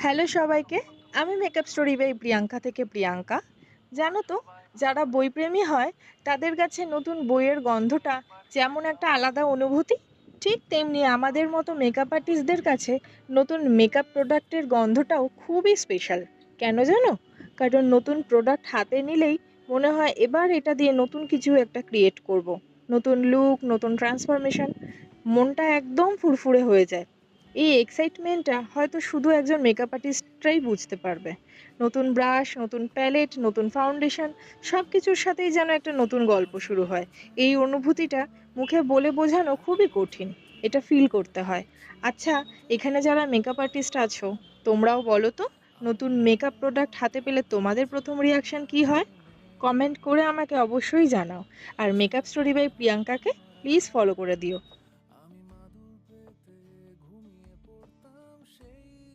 Hello সবাইকে। আমি makeup story by Priyanka থেকে প্রিয়াঙ্কা। জানো তো, যারা বইপ্রেমী হয় তাদের কাছে নতুন বইয়ের গন্ধটা যেমন একটা আলাদা অনুভূতি, ঠিক তেমনি আমাদের মতো মেকআপ আর্টিস্টদের কাছে নতুন মেকআপ প্রোডাক্টের গন্ধটাও খুবই স্পেশাল। কেন জানো? কারণ নতুন প্রোডাক্ট হাতে নিলেই মনে হয় এবার এটা দিয়ে নতুন কিছু একটা ক্রিয়েট করব। নতুন লুক, নতুন ট্রান্সফরমেশন, মনটা একদম ফুরফুরে হয়ে যায়। এই এক্সাইটমেন্টটা হয়তো শুধু একজন মেকআপ আর্টিস্টরাই বুঝতে পারবে। নতুন ব্রাশ, নতুন প্যালেট, নতুন ফাউন্ডেশন, সব কিছুর সাথেই যেন একটা নতুন গল্প শুরু হয়। এই অনুভূতিটা মুখে বলে বোঝানো খুবই কঠিন। এটা ফিল করতে হয়। আচ্ছা, এখানে যারা মেকআপ আর্টিস্ট আছো, তোমরাও বলো তো, নতুন মেকআপ প্রোডাক্ট হাতে পেলে তোমাদের প্রথম রিয়াকশন কি হয়? কমেন্ট করে আমাকে অবশ্যই জানাও। আর মেকআপ স্টোরি বাই প্রিয়াঙ্কাকে প্লিজ ফলো করে দিও।